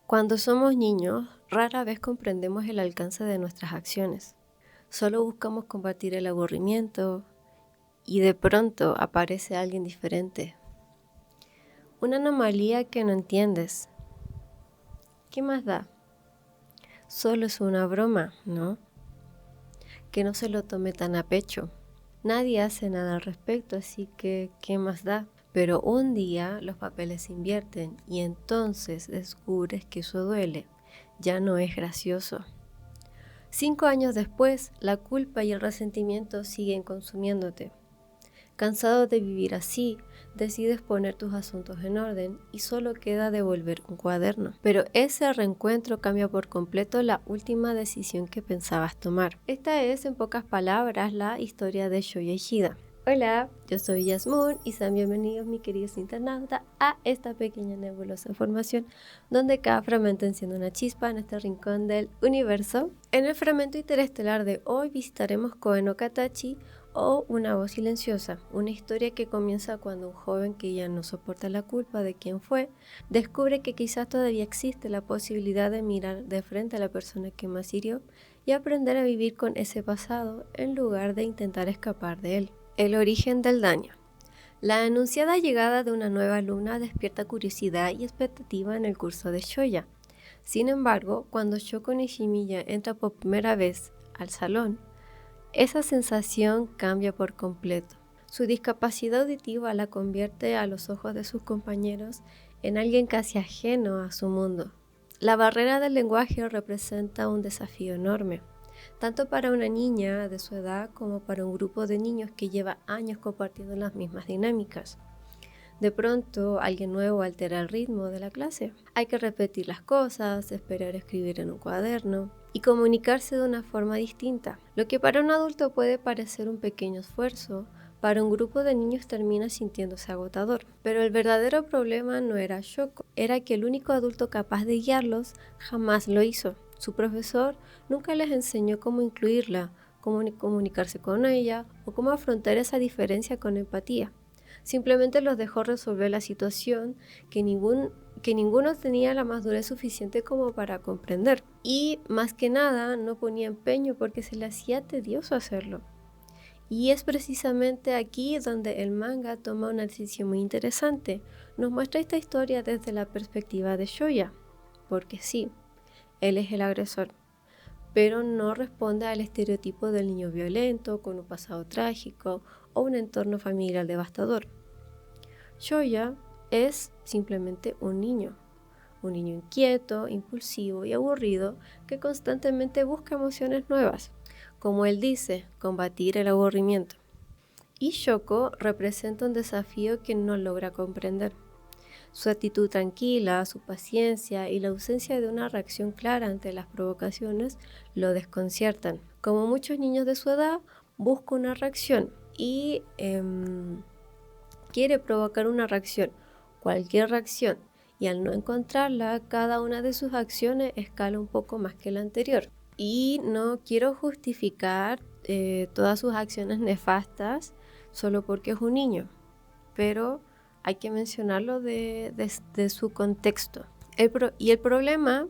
Cuando somos niños, rara vez comprendemos el alcance de nuestras acciones. Solo buscamos combatir el aburrimiento y de pronto aparece alguien diferente. Una anomalía que no entiendes. ¿Qué más da? Solo es una broma, ¿no? Que no se lo tome tan a pecho. Nadie hace nada al respecto, así que ¿qué más da? Pero un día los papeles se invierten y entonces descubres que eso duele. Ya no es gracioso. 5 años después, la culpa y el resentimiento siguen consumiéndote. Cansado de vivir así, decides poner tus asuntos en orden y solo queda devolver un cuaderno. Pero ese reencuentro cambia por completo la última decisión que pensabas tomar. Esta es, en pocas palabras, la historia de Shoya Ishida. Hola, yo soy Yasmún y sean bienvenidos, mis queridos internautas, a esta pequeña nebulosa información donde cada fragmento enciende una chispa en este rincón del universo. En el fragmento interestelar de hoy visitaremos Koe no Katachi, o Una voz silenciosa, una historia que comienza cuando un joven que ya no soporta la culpa de quien fue, descubre que quizás todavía existe la posibilidad de mirar de frente a la persona que más hirió y aprender a vivir con ese pasado en lugar de intentar escapar de él. El origen del daño. La anunciada llegada de una nueva alumna despierta curiosidad y expectativa en el curso de Shoya. Sin embargo, cuando Shoko Nishimiya entra por primera vez al salón, esa sensación cambia por completo. Su discapacidad auditiva la convierte a los ojos de sus compañeros en alguien casi ajeno a su mundo. La barrera del lenguaje representa un desafío enorme, tanto para una niña de su edad como para un grupo de niños que lleva años compartiendo las mismas dinámicas. De pronto, alguien nuevo altera el ritmo de la clase. Hay que repetir las cosas, esperar a escribir en un cuaderno y comunicarse de una forma distinta. Lo que para un adulto puede parecer un pequeño esfuerzo, para un grupo de niños termina sintiéndose agotador. Pero el verdadero problema no era Shoko, era que el único adulto capaz de guiarlos jamás lo hizo. Su profesor nunca les enseñó cómo incluirla, cómo comunicarse con ella o cómo afrontar esa diferencia con empatía. Simplemente los dejó resolver la situación que ninguno tenía la madurez suficiente como para comprender. Y más que nada no ponía empeño porque se le hacía tedioso hacerlo. Y es precisamente aquí donde el manga toma una decisión muy interesante. Nos muestra esta historia desde la perspectiva de Shoya. Porque sí, él es el agresor, pero no responde al estereotipo del niño violento, con un pasado trágico o un entorno familiar devastador. Shoya es simplemente un niño inquieto, impulsivo y aburrido que constantemente busca emociones nuevas. Como él dice, combatir el aburrimiento. Y Shoko representa un desafío que no logra comprender. Su actitud tranquila, su paciencia y la ausencia de una reacción clara ante las provocaciones lo desconciertan. Como muchos niños de su edad, busca una reacción y quiere provocar una reacción, cualquier reacción, y al no encontrarla, cada una de sus acciones escala un poco más que la anterior. Y no quiero justificar todas sus acciones nefastas solo porque es un niño, pero hay que mencionarlo de su contexto. El problema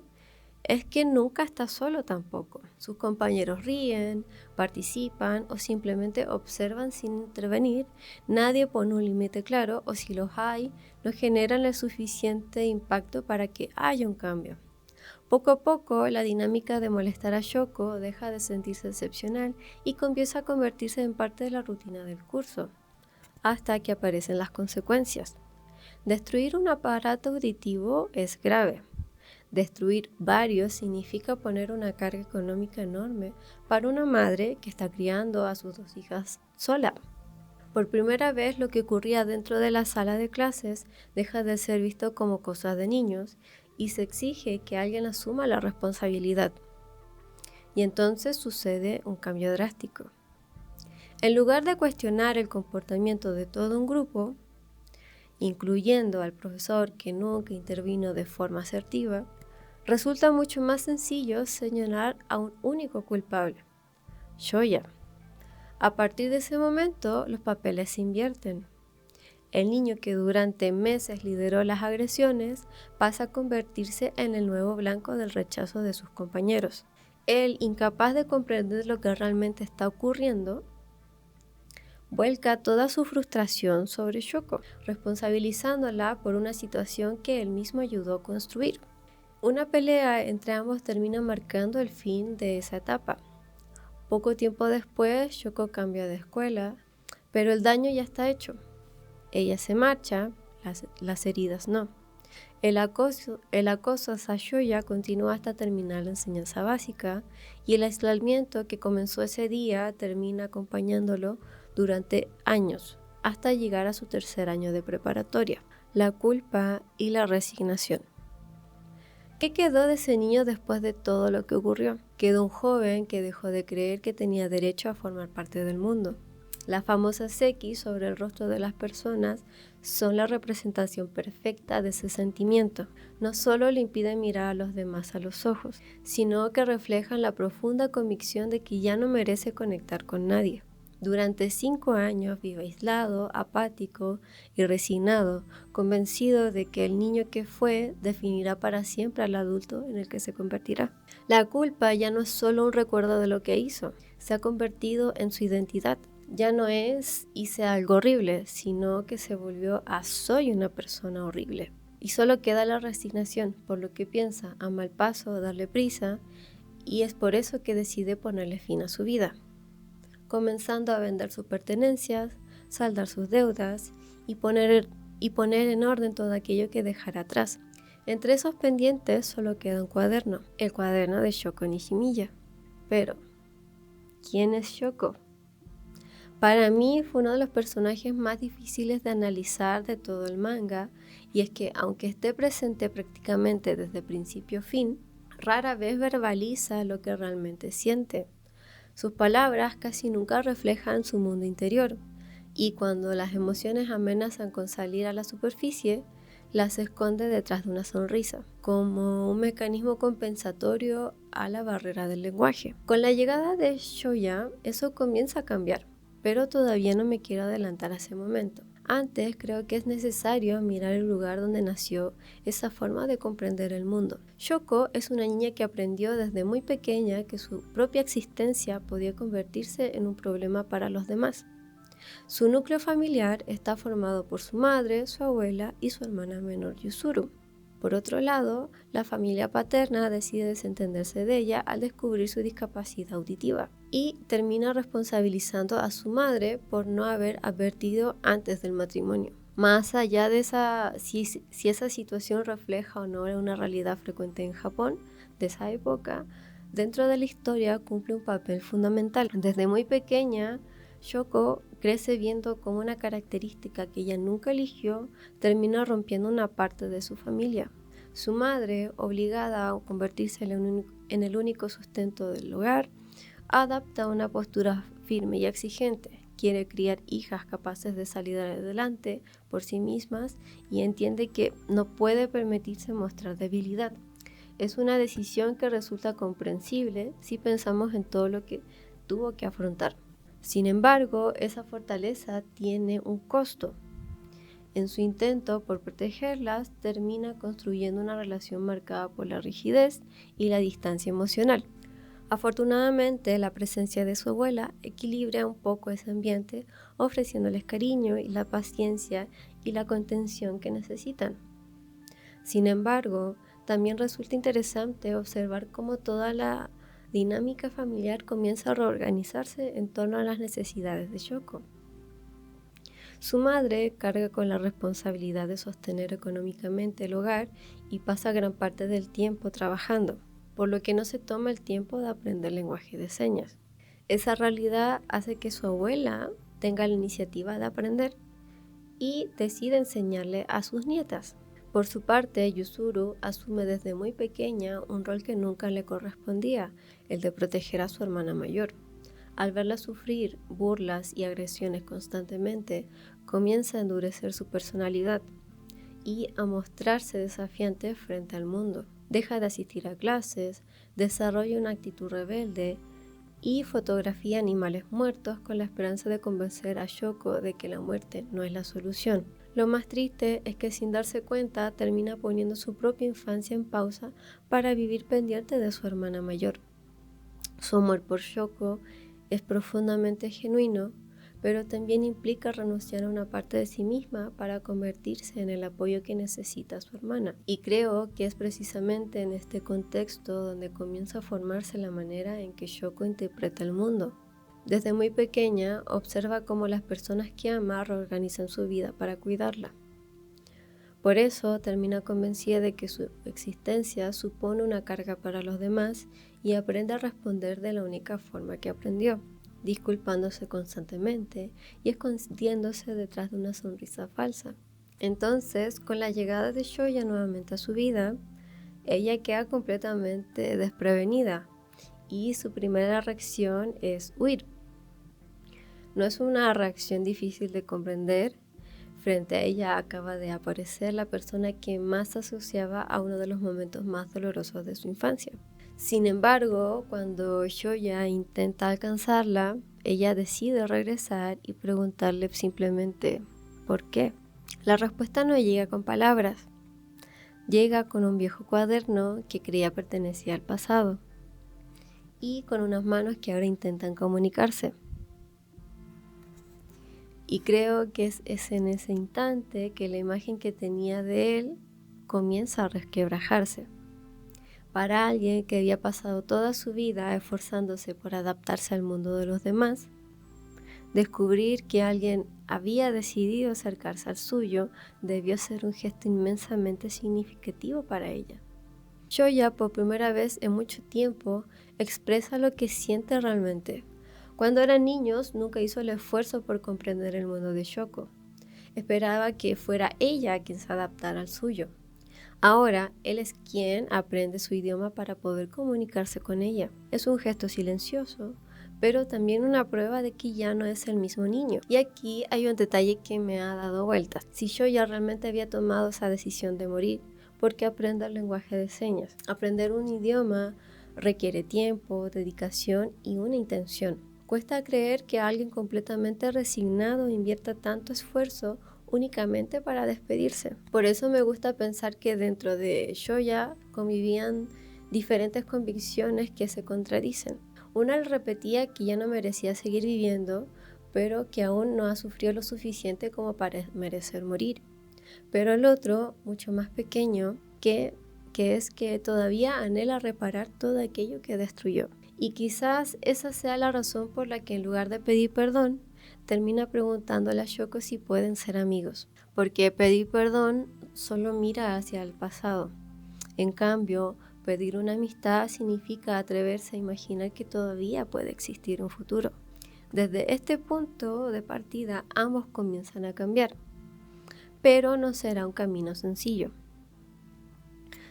es que nunca está solo tampoco. Sus compañeros ríen, participan o simplemente observan sin intervenir. Nadie pone un límite claro o si los hay, no generan el suficiente impacto para que haya un cambio. Poco a poco, la dinámica de molestar a Shoko deja de sentirse excepcional y comienza a convertirse en parte de la rutina del curso, hasta que aparecen las consecuencias. Destruir un aparato auditivo es grave. Destruir varios significa poner una carga económica enorme para una madre que está criando a sus 2 hijas sola. Por primera vez, lo que ocurría dentro de la sala de clases deja de ser visto como cosa de niños y se exige que alguien asuma la responsabilidad. Y entonces sucede un cambio drástico. En lugar de cuestionar el comportamiento de todo un grupo, incluyendo al profesor que nunca intervino de forma asertiva, resulta mucho más sencillo señalar a un único culpable, Shoya. A partir de ese momento, los papeles se invierten. El niño que durante meses lideró las agresiones pasa a convertirse en el nuevo blanco del rechazo de sus compañeros. Él, incapaz de comprender lo que realmente está ocurriendo, vuelca toda su frustración sobre Shoko, responsabilizándola por una situación que él mismo ayudó a construir. Una pelea entre ambos termina marcando el fin de esa etapa. Poco tiempo después, Shoko cambia de escuela, pero el daño ya está hecho. Ella se marcha, las heridas no. El acoso a Sayoya continúa hasta terminar la enseñanza básica y el aislamiento que comenzó ese día termina acompañándolo durante años, hasta llegar a su tercer año de preparatoria. La culpa y la resignación. ¿Qué quedó de ese niño después de todo lo que ocurrió? Quedó un joven que dejó de creer que tenía derecho a formar parte del mundo. Las famosas seki sobre el rostro de las personas son la representación perfecta de ese sentimiento. No solo le impiden mirar a los demás a los ojos, sino que reflejan la profunda convicción de que ya no merece conectar con nadie. Durante 5 años vive aislado, apático y resignado, convencido de que el niño que fue definirá para siempre al adulto en el que se convertirá. La culpa ya no es solo un recuerdo de lo que hizo, se ha convertido en su identidad. Ya no es hice algo horrible, sino que se volvió a soy una persona horrible. Y solo queda la resignación, por lo que piensa a mal paso darle prisa, y es por eso que decide ponerle fin a su vida, comenzando a vender sus pertenencias, saldar sus deudas y poner en orden todo aquello que dejará atrás. Entre esos pendientes solo queda un cuaderno, el cuaderno de Shoko Nishimiya. Pero, ¿quién es Shoko? Para mí fue uno de los personajes más difíciles de analizar de todo el manga, y es que aunque esté presente prácticamente desde principio a fin, rara vez verbaliza lo que realmente siente. Sus palabras casi nunca reflejan su mundo interior, y cuando las emociones amenazan con salir a la superficie, las esconde detrás de una sonrisa, como un mecanismo compensatorio a la barrera del lenguaje. Con la llegada de Shoya, eso comienza a cambiar, pero todavía no me quiero adelantar a ese momento. Antes creo que es necesario mirar el lugar donde nació esa forma de comprender el mundo. Shoko es una niña que aprendió desde muy pequeña que su propia existencia podía convertirse en un problema para los demás. Su núcleo familiar está formado por su madre, su abuela y su hermana menor Yuzuru. Por otro lado, la familia paterna decide desentenderse de ella al descubrir su discapacidad auditiva y termina responsabilizando a su madre por no haber advertido antes del matrimonio. Más allá de si esa situación refleja o no una realidad frecuente en Japón de esa época, dentro de la historia cumple un papel fundamental. Desde muy pequeña, Shoko crece viendo cómo una característica que ella nunca eligió termina rompiendo una parte de su familia. Su madre, obligada a convertirse en el único sustento del hogar, adapta una postura firme y exigente. Quiere criar hijas capaces de salir adelante por sí mismas y entiende que no puede permitirse mostrar debilidad. Es una decisión que resulta comprensible si pensamos en todo lo que tuvo que afrontar. Sin embargo, esa fortaleza tiene un costo. En su intento por protegerlas, termina construyendo una relación marcada por la rigidez y la distancia emocional. Afortunadamente, la presencia de su abuela equilibra un poco ese ambiente, ofreciéndoles cariño y la paciencia y la contención que necesitan. Sin embargo, también resulta interesante observar cómo toda la dinámica familiar comienza a reorganizarse en torno a las necesidades de Shoko. Su madre carga con la responsabilidad de sostener económicamente el hogar y pasa gran parte del tiempo trabajando, por lo que no se toma el tiempo de aprender lenguaje de señas. Esa realidad hace que su abuela tenga la iniciativa de aprender y decide enseñarle a sus nietas. Por su parte, Yuzuru asume desde muy pequeña un rol que nunca le correspondía, el de proteger a su hermana mayor. Al verla sufrir burlas y agresiones constantemente, comienza a endurecer su personalidad y a mostrarse desafiante frente al mundo. Deja de asistir a clases, desarrolla una actitud rebelde y fotografía animales muertos con la esperanza de convencer a Shoko de que la muerte no es la solución. Lo más triste es que sin darse cuenta termina poniendo su propia infancia en pausa para vivir pendiente de su hermana mayor. Su amor por Shoko es profundamente genuino, pero también implica renunciar a una parte de sí misma para convertirse en el apoyo que necesita su hermana. Y creo que es precisamente en este contexto donde comienza a formarse la manera en que Shoko interpreta el mundo. Desde muy pequeña observa cómo las personas que ama reorganizan su vida para cuidarla. Por eso termina convencida de que su existencia supone una carga para los demás y aprende a responder de la única forma que aprendió, disculpándose constantemente y escondiéndose detrás de una sonrisa falsa. Entonces, con la llegada de Shoya nuevamente a su vida, ella queda completamente desprevenida y su primera reacción es huir. No es una reacción difícil de comprender. Frente a ella acaba de aparecer la persona que más se asociaba a uno de los momentos más dolorosos de su infancia. Sin embargo, cuando Shoya intenta alcanzarla, ella decide regresar y preguntarle simplemente ¿por qué? La respuesta no llega con palabras, llega con un viejo cuaderno que creía pertenecía al pasado y con unas manos que ahora intentan comunicarse. Y creo que es en ese instante que la imagen que tenía de él comienza a resquebrajarse. Para alguien que había pasado toda su vida esforzándose por adaptarse al mundo de los demás, descubrir que alguien había decidido acercarse al suyo debió ser un gesto inmensamente significativo para ella. Shoya, por primera vez en mucho tiempo, expresa lo que siente realmente. Cuando eran niños, nunca hizo el esfuerzo por comprender el mundo de Shoko. Esperaba que fuera ella quien se adaptara al suyo. Ahora, él es quien aprende su idioma para poder comunicarse con ella. Es un gesto silencioso, pero también una prueba de que ya no es el mismo niño. Y aquí hay un detalle que me ha dado vueltas. Si Shoya realmente había tomado esa decisión de morir, ¿por qué aprende el lenguaje de señas? Aprender un idioma requiere tiempo, dedicación y una intención. Cuesta creer que alguien completamente resignado invierta tanto esfuerzo únicamente para despedirse. Por eso me gusta pensar que dentro de Shoya convivían diferentes convicciones que se contradicen. Una le repetía que ya no merecía seguir viviendo, pero que aún no ha sufrido lo suficiente como para merecer morir. Pero el otro, mucho más pequeño, que es que todavía anhela reparar todo aquello que destruyó. Y quizás esa sea la razón por la que en lugar de pedir perdón, termina preguntándole a Shoko si pueden ser amigos. Porque pedir perdón solo mira hacia el pasado. En cambio, pedir una amistad significa atreverse a imaginar que todavía puede existir un futuro. Desde este punto de partida, ambos comienzan a cambiar. Pero no será un camino sencillo.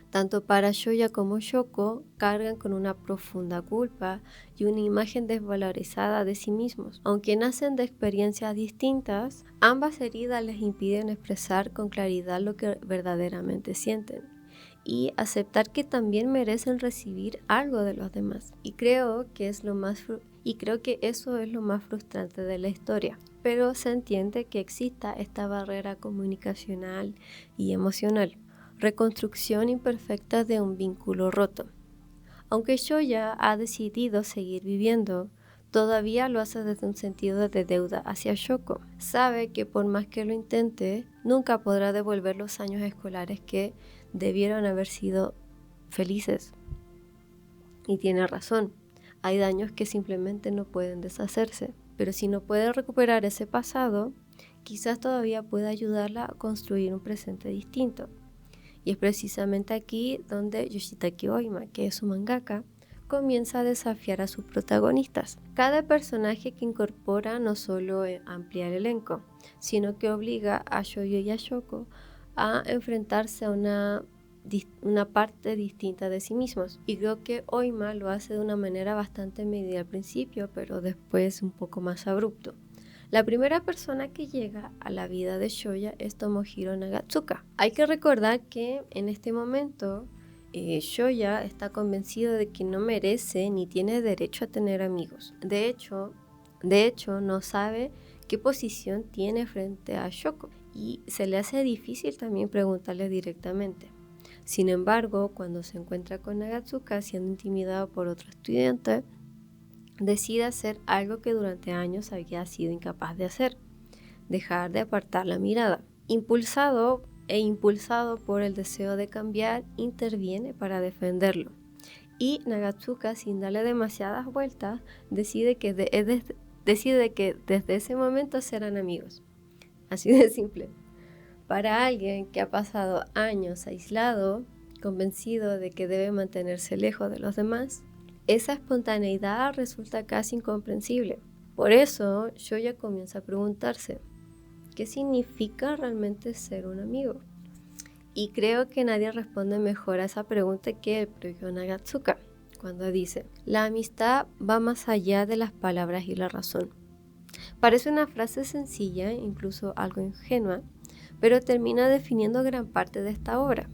Tanto para Shoya como Shoko cargan con una profunda culpa y una imagen desvalorizada de sí mismos. Aunque nacen de experiencias distintas, ambas heridas les impiden expresar con claridad lo que verdaderamente sienten y aceptar que también merecen recibir algo de los demás. Y creo que eso es lo más frustrante de la historia. Pero se entiende que exista esta barrera comunicacional y emocional. Reconstrucción imperfecta de un vínculo roto. Aunque Shoya ha decidido seguir viviendo, todavía lo hace desde un sentido de deuda hacia Shoko. Sabe que por más que lo intente, nunca podrá devolver los años escolares que debieron haber sido felices. Y tiene razón, hay daños que simplemente no pueden deshacerse. Pero si no puede recuperar ese pasado, quizás todavía pueda ayudarla a construir un presente distinto. Y es precisamente aquí donde Yoshitaka Oima, que es su mangaka, comienza a desafiar a sus protagonistas. Cada personaje que incorpora no solo amplía el elenco, sino que obliga a Shoyo y a Shoko a enfrentarse a una parte distinta de sí mismos. Y creo que Oima lo hace de una manera bastante medida al principio, pero después un poco más abrupto. La primera persona que llega a la vida de Shoya es Tomohiro Nagatsuka. Hay que recordar que en este momento Shoya está convencido de que no merece ni tiene derecho a tener amigos. De hecho, no sabe qué posición tiene frente a Shoko. y se le hace difícil también preguntarle directamente. Sin embargo, cuando se encuentra con Nagatsuka siendo intimidado por otro estudiante, decide hacer algo que durante años había sido incapaz de hacer: dejar de apartar la mirada. Impulsado por el deseo de cambiar, interviene para defenderlo. Y Nagatsuka, sin darle demasiadas vueltas, decide que desde ese momento serán amigos. Así de simple. Para alguien que ha pasado años aislado, convencido de que debe mantenerse lejos de los demás, esa espontaneidad resulta casi incomprensible. Por eso, Shoya comienza a preguntarse: ¿qué significa realmente ser un amigo? Y creo que nadie responde mejor a esa pregunta que el propio Nagatsuka, cuando dice: la amistad va más allá de las palabras y la razón. Parece una frase sencilla, incluso algo ingenua, pero termina definiendo gran parte de esta obra.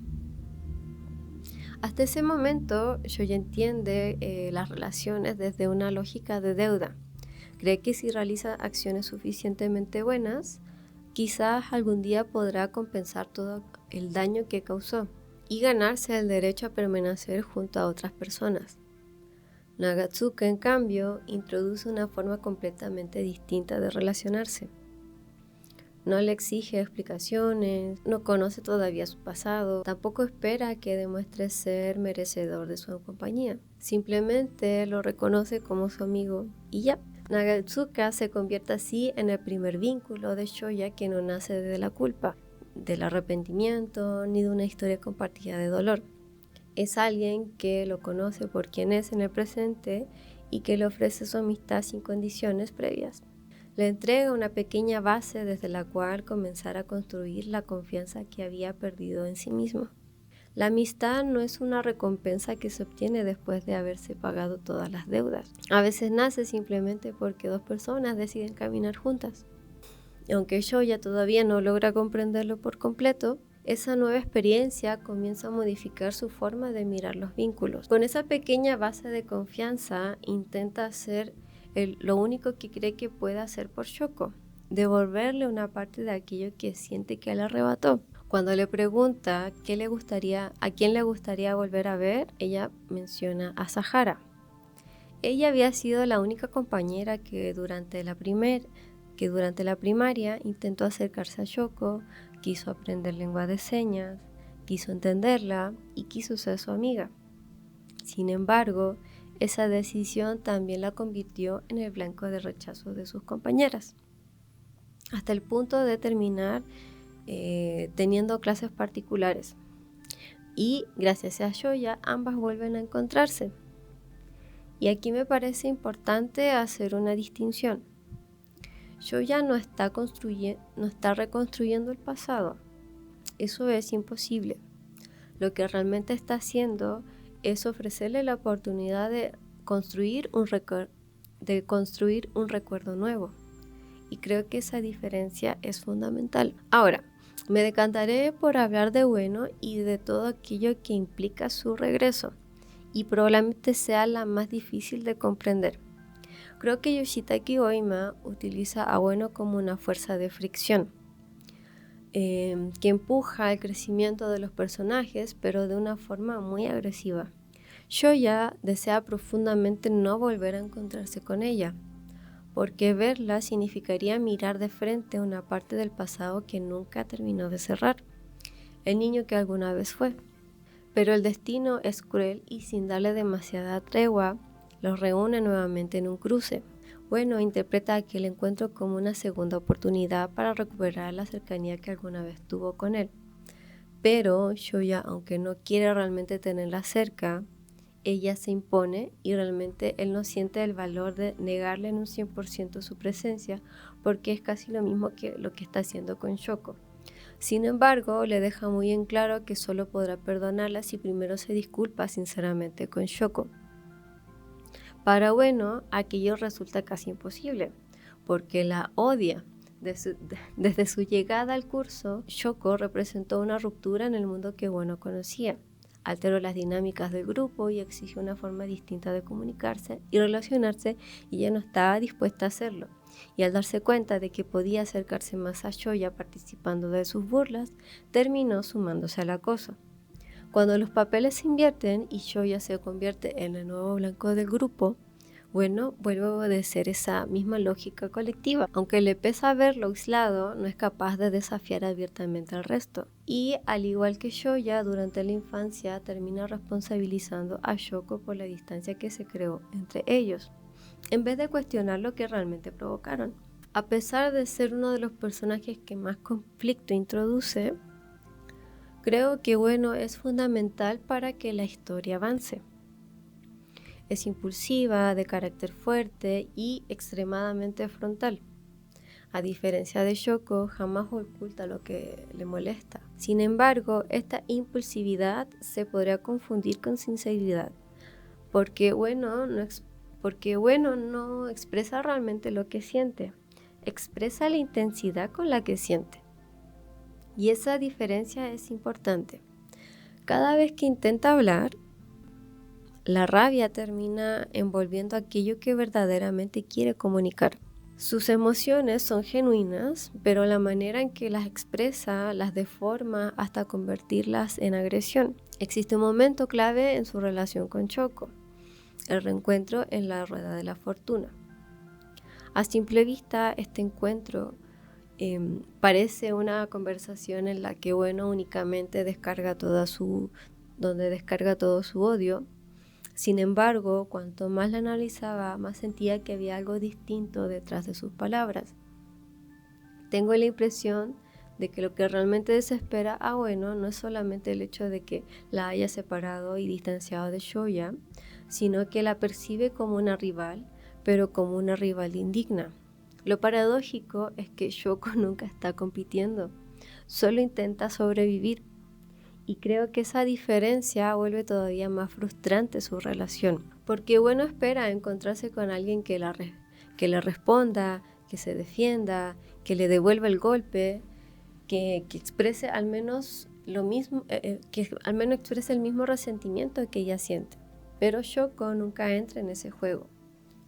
Hasta ese momento, Shoya entiende las relaciones desde una lógica de deuda. Cree que si realiza acciones suficientemente buenas, quizás algún día podrá compensar todo el daño que causó y ganarse el derecho a permanecer junto a otras personas. Nagatsuka, en cambio, introduce una forma completamente distinta de relacionarse. No le exige explicaciones, no conoce todavía su pasado, tampoco espera que demuestre ser merecedor de su compañía. Simplemente lo reconoce como su amigo y ya. Nagatsuka se convierte así en el primer vínculo de Shoya que no nace de la culpa, del arrepentimiento, ni de una historia compartida de dolor. Es alguien que lo conoce por quien es en el presente y que le ofrece su amistad sin condiciones previas. Le entrega una pequeña base desde la cual comenzar a construir la confianza que había perdido en sí mismo. La amistad no es una recompensa que se obtiene después de haberse pagado todas las deudas. A veces nace simplemente porque dos personas deciden caminar juntas. Y aunque Shoya todavía no logra comprenderlo por completo, esa nueva experiencia comienza a modificar su forma de mirar los vínculos. Con esa pequeña base de confianza intenta hacer lo único que cree que puede hacer por Shoko: devolverle una parte de aquello que siente que le arrebató. Cuando le pregunta a quién le gustaría volver a ver, ella menciona a Sahara. Ella había sido la única compañera que durante la primaria intentó acercarse a Shoko, quiso aprender lengua de señas, quiso entenderla y quiso ser su amiga. Sin embargo, esa decisión también la convirtió en el blanco de rechazo de sus compañeras, hasta el punto de terminar teniendo clases particulares. Y gracias a Shoya, ambas vuelven a encontrarse. Y aquí me parece importante hacer una distinción. Shoya no está reconstruyendo el pasado. Eso es imposible. Lo que realmente está haciendo es ofrecerle la oportunidad de construir un recuerdo nuevo. Y creo que esa diferencia es fundamental. Ahora, me decantaré por hablar de Ueno y de todo aquello que implica su regreso, y probablemente sea la más difícil de comprender. Creo que Yoshitaka Oima utiliza a Ueno como una fuerza de fricción, que empuja el crecimiento de los personajes, pero de una forma muy agresiva. Shoya desea profundamente no volver a encontrarse con ella, porque verla significaría mirar de frente una parte del pasado que nunca terminó de cerrar, el niño que alguna vez fue. Pero el destino es cruel y, sin darle demasiada tregua, los reúne nuevamente en un cruce. Ueno interpreta aquel encuentro como una segunda oportunidad para recuperar la cercanía que alguna vez tuvo con él. Pero Shoya, aunque no quiere realmente tenerla cerca, ella se impone y realmente él no siente el valor de negarle en un 100% su presencia, porque es casi lo mismo que lo que está haciendo con Shoko. Sin embargo, le deja muy en claro que solo podrá perdonarla si primero se disculpa sinceramente con Shoko. Para Ueno, aquello resulta casi imposible, porque la odia. Desde su llegada al curso, Shoko representó una ruptura en el mundo que Ueno conocía. Alteró las dinámicas del grupo y exigió una forma distinta de comunicarse y relacionarse, y ella no estaba dispuesta a hacerlo. y al darse cuenta de que podía acercarse más a Shoya participando de sus burlas, terminó sumándose al acoso. Cuando los papeles se invierten y Shoya se convierte en el nuevo blanco del grupo, bueno, vuelve a obedecer esa misma lógica colectiva. Aunque le pesa verlo aislado, no es capaz de desafiar abiertamente al resto. Y al igual que Shoya, durante la infancia termina responsabilizando a Shoko por la distancia que se creó entre ellos, en vez de cuestionar lo que realmente provocaron. A pesar de ser uno de los personajes que más conflicto introduce, creo que bueno, es fundamental para que la historia avance. Es impulsiva, de carácter fuerte y extremadamente frontal. A diferencia de Shoko, jamás oculta lo que le molesta. Sin embargo, esta impulsividad se podría confundir con sinceridad, porque no expresa realmente lo que siente, expresa la intensidad con la que siente. Y esa diferencia es importante. Cada vez que intenta hablar, la rabia termina envolviendo aquello que verdaderamente quiere comunicar. Sus emociones son genuinas, pero la manera en que las expresa las deforma hasta convertirlas en agresión. Existe un momento clave en su relación con Shoko, el reencuentro en la rueda de la fortuna. A simple vista, este encuentro parece una conversación en la que únicamente descarga todo su odio. Sin embargo, cuanto más la analizaba, más sentía que había algo distinto detrás de sus palabras. Tengo la impresión de que lo que realmente desespera a no es solamente el hecho de que la haya separado y distanciado de Shoya, sino que la percibe como una rival, pero como una rival indigna. Lo paradójico es que Shoko nunca está compitiendo, solo intenta sobrevivir. Y creo que esa diferencia vuelve todavía más frustrante su relación, porque espera encontrarse con alguien que le responda, que se defienda, que le devuelva el golpe, que exprese al menos lo mismo, que al menos exprese el mismo resentimiento que ella siente. Pero Shoko nunca entra en ese juego.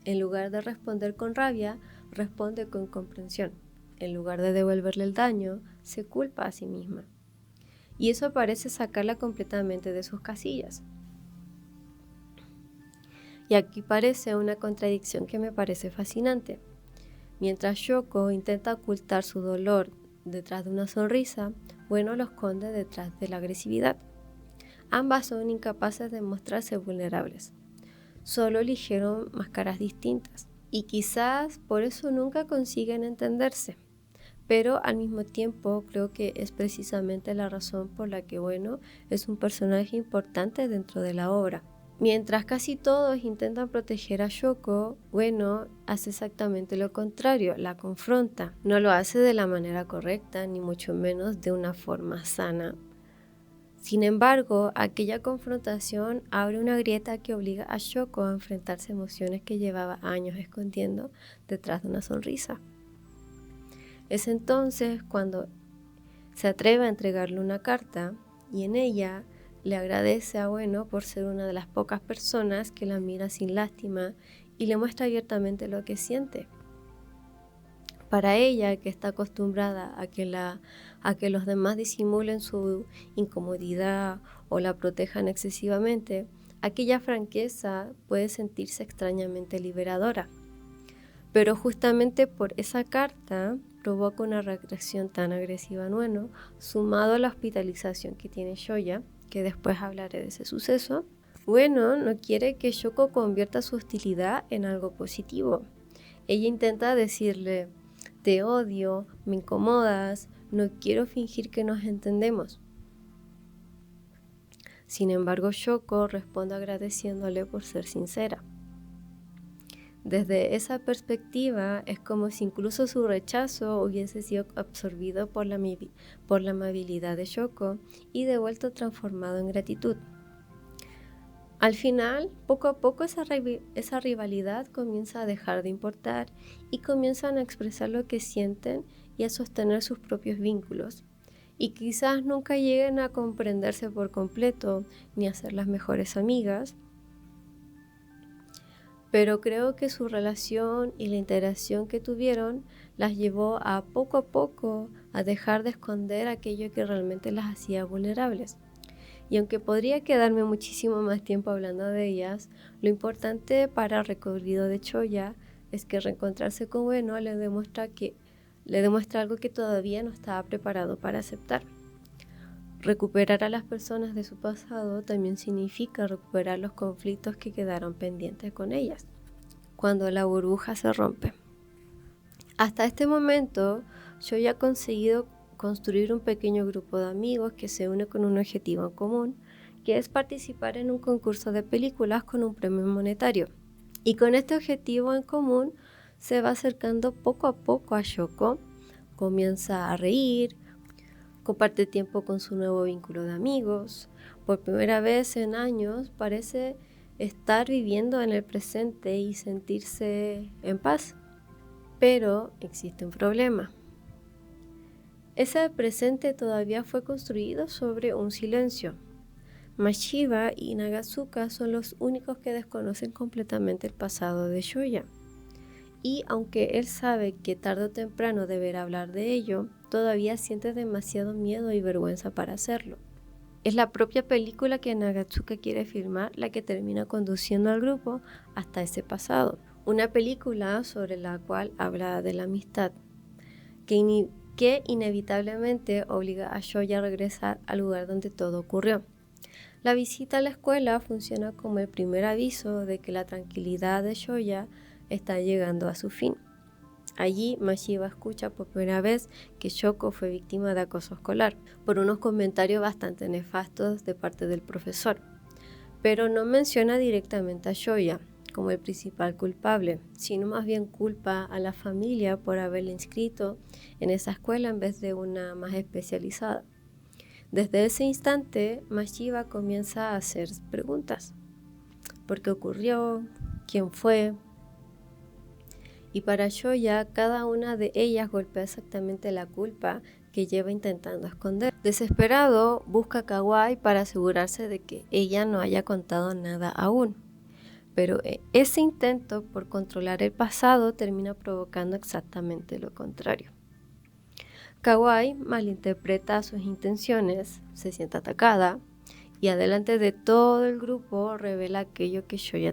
En lugar de responder con rabia, responde con comprensión. En lugar de devolverle el daño, se culpa a sí misma. Y eso parece sacarla completamente de sus casillas. Y aquí parece una contradicción que me parece fascinante. Mientras Shoko intenta ocultar su dolor detrás de una sonrisa, lo esconde detrás de la agresividad. Ambas son incapaces de mostrarse vulnerables. Solo eligieron máscaras distintas. Y quizás por eso nunca consiguen entenderse. Pero al mismo tiempo creo que es precisamente la razón por la que es un personaje importante dentro de la obra. Mientras casi todos intentan proteger a Shoko, hace exactamente lo contrario, la confronta. No lo hace de la manera correcta, ni mucho menos de una forma sana. Sin embargo, aquella confrontación abre una grieta que obliga a Shoko a enfrentarse a emociones que llevaba años escondiendo detrás de una sonrisa. Es entonces cuando se atreve a entregarle una carta y en ella le agradece a por ser una de las pocas personas que la mira sin lástima y le muestra abiertamente lo que siente. Para ella, que está acostumbrada a que los demás disimulen su incomodidad o la protejan excesivamente, aquella franqueza puede sentirse extrañamente liberadora. Pero justamente por esa carta provoca una reacción tan agresiva en Ueno, sumado a la hospitalización que tiene Shoya, que después hablaré de ese suceso. No quiere que Shoko convierta su hostilidad en algo positivo. Ella intenta decirle: te odio, me incomodas, no quiero fingir que nos entendemos. Sin embargo, Shoko responde agradeciéndole por ser sincera. Desde esa perspectiva, es como si incluso su rechazo hubiese sido absorbido por la amabilidad de Shoko y devuelto transformado en gratitud. Al final, poco a poco esa rivalidad comienza a dejar de importar y comienzan a expresar lo que sienten y a sostener sus propios vínculos. Y quizás nunca lleguen a comprenderse por completo ni a ser las mejores amigas, pero creo que su relación y la interacción que tuvieron las llevó a poco a dejar de esconder aquello que realmente las hacía vulnerables. Y aunque podría quedarme muchísimo más tiempo hablando de ellas, lo importante para el recorrido de Choya es que reencontrarse con Ueno le demuestra algo que todavía no estaba preparado para aceptar. Recuperar a las personas de su pasado también significa recuperar los conflictos que quedaron pendientes con ellas, cuando la burbuja se rompe. Hasta este momento, yo ya he conseguido construir un pequeño grupo de amigos que se une con un objetivo en común, que es participar en un concurso de películas con un premio monetario. Y con este objetivo en común se va acercando poco a poco a Shoko, comienza a reír, comparte tiempo con su nuevo vínculo de amigos. Por primera vez en años parece estar viviendo en el presente y sentirse en paz. Pero existe un problema. Ese presente todavía fue construido sobre un silencio. Mashiba y Nagatsuka son los únicos que desconocen completamente el pasado de Shoya. Y aunque él sabe que tarde o temprano deberá hablar de ello, todavía siente demasiado miedo y vergüenza para hacerlo. Es la propia película que Nagatsuka quiere filmar la que termina conduciendo al grupo hasta ese pasado. Una película sobre la cual habla de la amistad, que inevitablemente obliga a Shoya a regresar al lugar donde todo ocurrió. La visita a la escuela funciona como el primer aviso de que la tranquilidad de Shoya está llegando a su fin. Allí, Mashiba escucha por primera vez que Shoko fue víctima de acoso escolar por unos comentarios bastante nefastos de parte del profesor, pero no menciona directamente a Shoya como el principal culpable, sino más bien culpa a la familia por haberle inscrito en esa escuela en vez de una más especializada. Desde ese instante, Mashiba comienza a hacer preguntas. ¿Por qué ocurrió? ¿Quién fue? Y para Shoya, cada una de ellas golpea exactamente la culpa que lleva intentando esconder. Desesperado, busca a Kawai para asegurarse de que ella no haya contado nada aún. Pero ese intento por controlar el pasado termina provocando exactamente lo contrario. Kawai malinterpreta sus intenciones, se siente atacada y delante de todo el grupo revela aquello que Shoya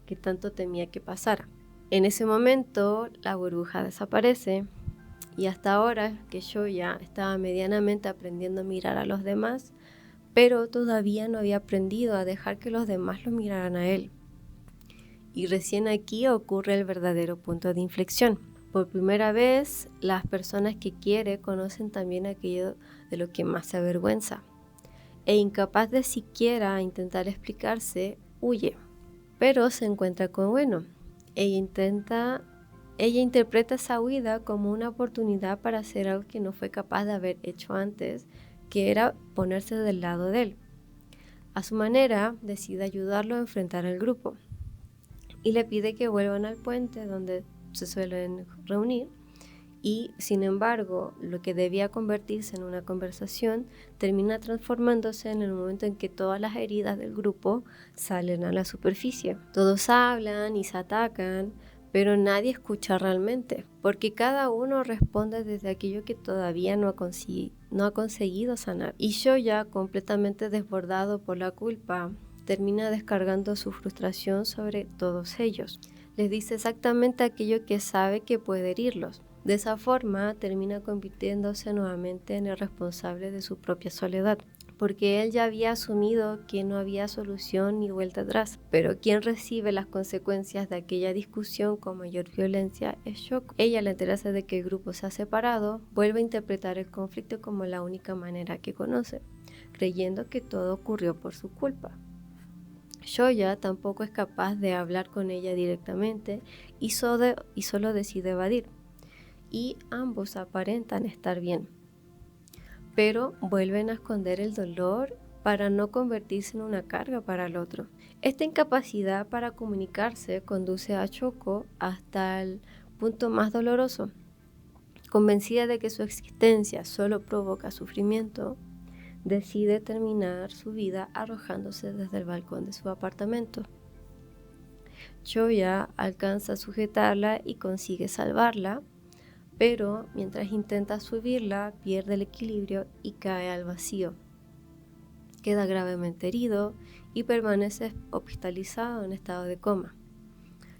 que tanto temía que pasara. En ese momento la burbuja desaparece y hasta ahora que Shoya estaba medianamente aprendiendo a mirar a los demás, pero todavía no había aprendido a dejar que los demás lo miraran a él. Y recién aquí ocurre el verdadero punto de inflexión. Por primera vez, las personas que quiere conocen también aquello de lo que más se avergüenza. E incapaz de siquiera intentar explicarse, huye. Pero se encuentra con Ueno. Ella interpreta esa huida como una oportunidad para hacer algo que no fue capaz de haber hecho antes, que era ponerse del lado de él. A su manera, decide ayudarlo a enfrentar al grupo y le pide que vuelvan al puente donde se suelen reunir y, sin embargo, lo que debía convertirse en una conversación termina transformándose en el momento en que todas las heridas del grupo salen a la superficie. Todos hablan y se atacan, pero nadie escucha realmente, porque cada uno responde desde aquello que todavía no ha conseguido sanar. Y Shoya, completamente desbordado por la culpa, termina descargando su frustración sobre todos ellos. Les dice exactamente aquello que sabe que puede herirlos. De esa forma termina convirtiéndose nuevamente en el responsable de su propia soledad, porque él ya había asumido que no había solución ni vuelta atrás. Pero quien recibe las consecuencias de aquella discusión con mayor violencia es Shoko. Ella, al enterarse de que el grupo se ha separado, vuelve a interpretar el conflicto como la única manera que conoce, creyendo que todo ocurrió por su culpa. Shoya tampoco es capaz de hablar con ella directamente y solo decide evadir. Y ambos aparentan estar bien, pero vuelven a esconder el dolor para no convertirse en una carga para el otro. Esta incapacidad para comunicarse conduce a Shoko hasta el punto más doloroso. Convencida de que su existencia solo provoca sufrimiento, decide terminar su vida arrojándose desde el balcón de su apartamento. Shoya alcanza a sujetarla y consigue salvarla, pero mientras intenta subirla pierde el equilibrio y cae al vacío. Queda gravemente herido y permanece hospitalizado en estado de coma.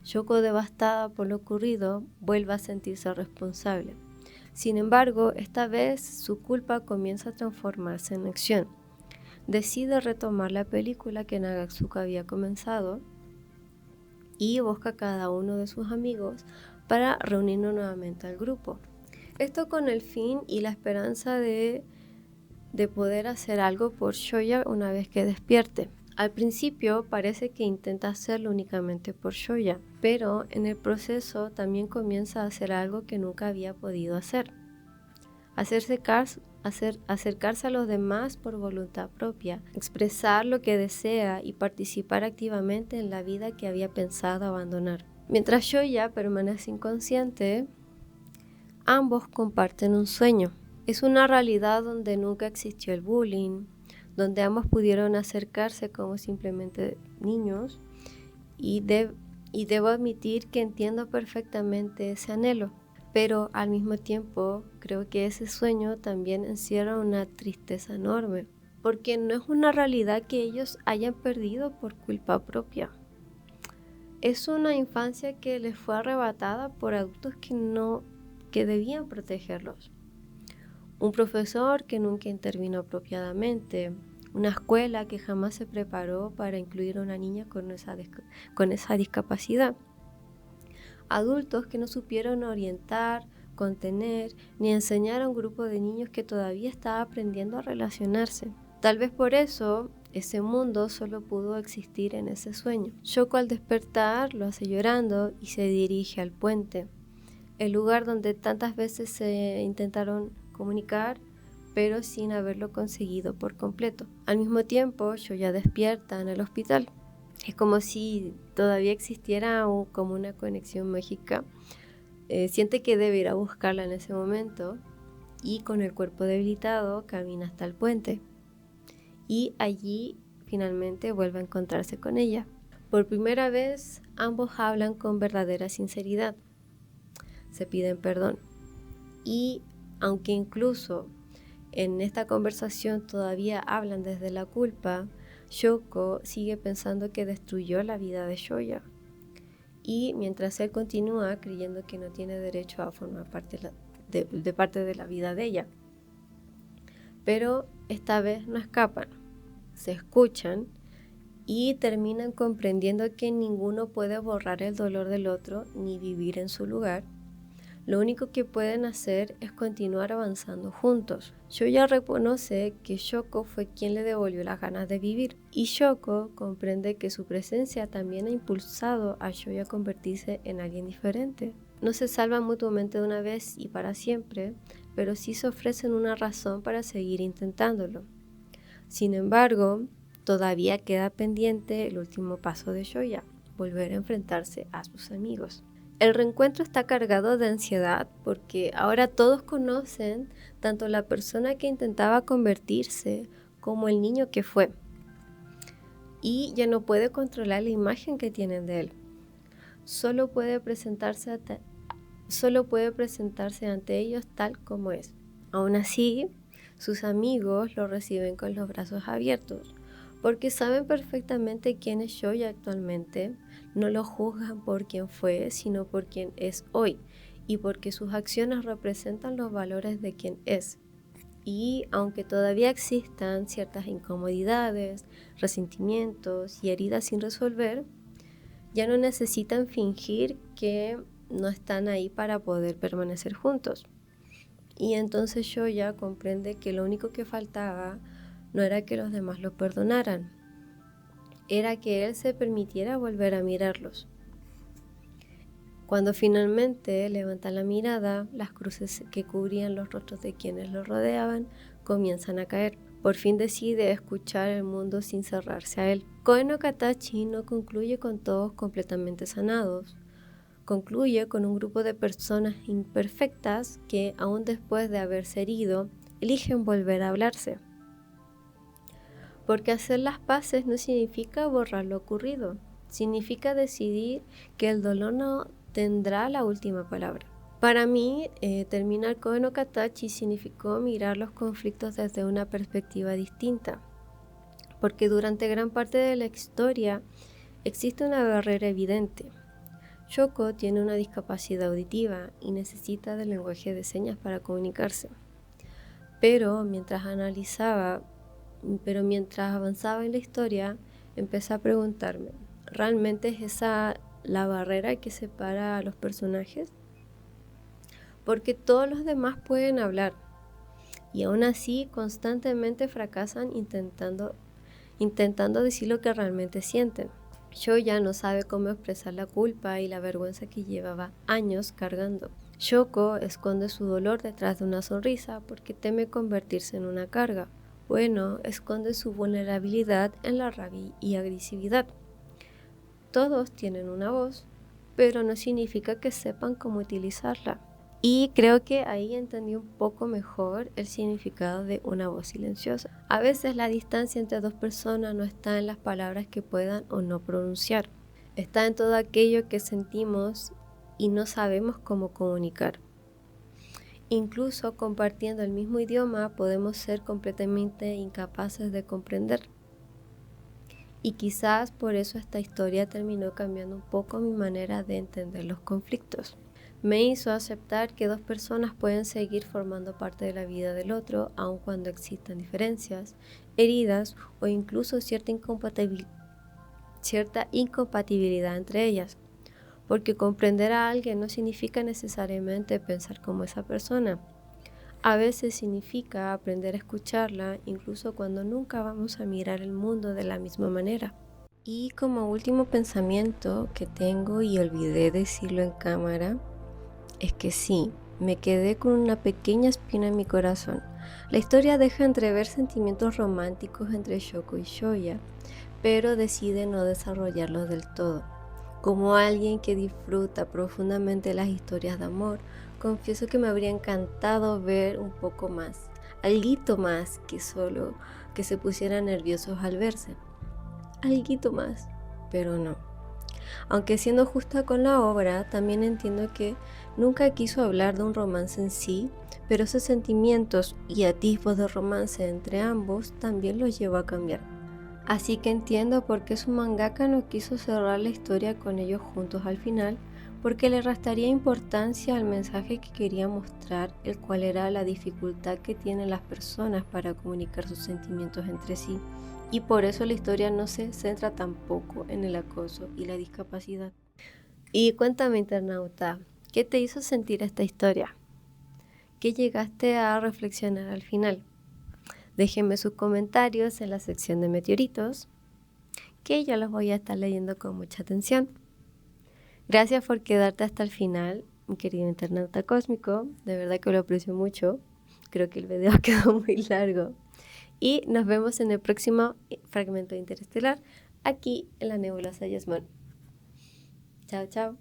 Shoko, devastada por lo ocurrido, vuelve a sentirse responsable. Sin embargo, esta vez su culpa comienza a transformarse en acción. Decide retomar la película que Nagatsuka había comenzado y busca a cada uno de sus amigos para reunirnos nuevamente al grupo. Esto con el fin y la esperanza de poder hacer algo por Shoya una vez que despierte. Al principio parece que intenta hacerlo únicamente por Shoya, pero en el proceso también comienza a hacer algo que nunca había podido hacer. Acercarse a los demás por voluntad propia, expresar lo que desea y participar activamente en la vida que había pensado abandonar. Mientras Shoya permanece inconsciente, ambos comparten un sueño. Es una realidad donde nunca existió el bullying, donde ambos pudieron acercarse como simplemente niños y debo admitir que entiendo perfectamente ese anhelo. Pero al mismo tiempo creo que ese sueño también encierra una tristeza enorme, porque no es una realidad que ellos hayan perdido por culpa propia. Es una infancia que les fue arrebatada por adultos que debían protegerlos. Un profesor que nunca intervino apropiadamente, una escuela que jamás se preparó para incluir a una niña con esa discapacidad. Adultos que no supieron orientar, contener, ni enseñar a un grupo de niños que todavía estaba aprendiendo a relacionarse. Tal vez por eso ese mundo solo pudo existir en ese sueño. Shoko al despertar lo hace llorando y se dirige al puente, el lugar donde tantas veces se intentaron comunicar, pero sin haberlo conseguido por completo. Al mismo tiempo, Shoya despierta en el hospital. Es como si todavía existiera como una conexión mágica. Siente que debe ir a buscarla en ese momento y con el cuerpo debilitado camina hasta el puente. Y allí finalmente vuelve a encontrarse con ella. Por primera vez ambos hablan con verdadera sinceridad. Se piden perdón. Y aunque incluso en esta conversación todavía hablan desde la culpa, Shoko sigue pensando que destruyó la vida de Shoya. Y mientras él continúa creyendo que no tiene derecho a formar parte de la vida de ella. Pero esta vez no escapan, se escuchan y terminan comprendiendo que ninguno puede borrar el dolor del otro ni vivir en su lugar. Lo único que pueden hacer es continuar avanzando juntos. Shoya reconoce que Shoko fue quien le devolvió las ganas de vivir y Shoko comprende que su presencia también ha impulsado a Shoya a convertirse en alguien diferente. No se salvan mutuamente de una vez y para siempre, pero sí se ofrecen una razón para seguir intentándolo. Sin embargo, todavía queda pendiente el último paso de Shoya, volver a enfrentarse a sus amigos. El reencuentro está cargado de ansiedad porque ahora todos conocen tanto la persona que intentaba convertirse como el niño que fue. Y ya no puede controlar la imagen que tienen de él. Solo puede presentarse ante ellos tal como es. Aún así, sus amigos lo reciben con los brazos abiertos, porque saben perfectamente quién es Shoya actualmente. No lo juzgan por quién fue, sino por quién es hoy, y porque sus acciones representan los valores de quien es. Y aunque todavía existan ciertas incomodidades, resentimientos y heridas sin resolver, ya no necesitan fingir que no están ahí para poder permanecer juntos. Y entonces Shoya comprende que lo único que faltaba no era que los demás lo perdonaran, era que él se permitiera volver a mirarlos. Cuando finalmente levanta la mirada, las cruces que cubrían los rostros de quienes lo rodeaban comienzan a caer. Por fin decide escuchar el mundo sin cerrarse a él. Koe no Katachi no concluye con todos completamente sanados. Concluye con un grupo de personas imperfectas que, aún después de haberse herido, eligen volver a hablarse. Porque hacer las paces no significa borrar lo ocurrido, significa decidir que el dolor no tendrá la última palabra. Para mí, terminar Koe no Katachi significó mirar los conflictos desde una perspectiva distinta, porque durante gran parte de la historia existe una barrera evidente. Shoko tiene una discapacidad auditiva y necesita del lenguaje de señas para comunicarse. Pero mientras avanzaba en la historia, empecé a preguntarme, ¿realmente es esa la barrera que separa a los personajes? Porque todos los demás pueden hablar y aún así constantemente fracasan intentando decir lo que realmente sienten. Shoya no sabe cómo expresar la culpa y la vergüenza que llevaba años cargando. Shoko esconde su dolor detrás de una sonrisa porque teme convertirse en una carga. Ueno esconde su vulnerabilidad en la rabia y agresividad. Todos tienen una voz, pero no significa que sepan cómo utilizarla. Y creo que ahí entendí un poco mejor el significado de una voz silenciosa. A veces la distancia entre dos personas no está en las palabras que puedan o no pronunciar. Está en todo aquello que sentimos y no sabemos cómo comunicar. Incluso compartiendo el mismo idioma podemos ser completamente incapaces de comprender. Y quizás por eso esta historia terminó cambiando un poco mi manera de entender los conflictos. Me hizo aceptar que dos personas pueden seguir formando parte de la vida del otro, aun cuando existan diferencias, heridas o incluso cierta incompatibilidad entre ellas. Porque comprender a alguien no significa necesariamente pensar como esa persona. A veces significa aprender a escucharla, incluso cuando nunca vamos a mirar el mundo de la misma manera. Y como último pensamiento que tengo y olvidé decirlo en cámara, es que sí, me quedé con una pequeña espina en mi corazón. La historia deja entrever sentimientos románticos entre Shoko y Shoya, pero decide no desarrollarlos del todo. Como alguien que disfruta profundamente las historias de amor, confieso que me habría encantado ver un poco más, alguito más que solo que se pusieran nerviosos al verse. Alguito más, pero no. Aunque siendo justa con la obra, también entiendo que nunca quiso hablar de un romance en sí, pero esos sentimientos y atisbos de romance entre ambos también los llevó a cambiar. Así que entiendo por qué su mangaka no quiso cerrar la historia con ellos juntos al final, porque le restaría importancia al mensaje que quería mostrar, el cual era la dificultad que tienen las personas para comunicar sus sentimientos entre sí. Y por eso la historia no se centra tampoco en el acoso y la discapacidad. Y cuéntame, internauta, ¿qué te hizo sentir esta historia? ¿Qué llegaste a reflexionar al final? Déjenme sus comentarios en la sección de meteoritos, que yo los voy a estar leyendo con mucha atención. Gracias por quedarte hasta el final, mi querido internauta cósmico. De verdad que lo aprecio mucho. Creo que el video quedó muy largo. Y nos vemos en el próximo fragmento interestelar, aquí en la nebulosa Yasmón. Chao, chao.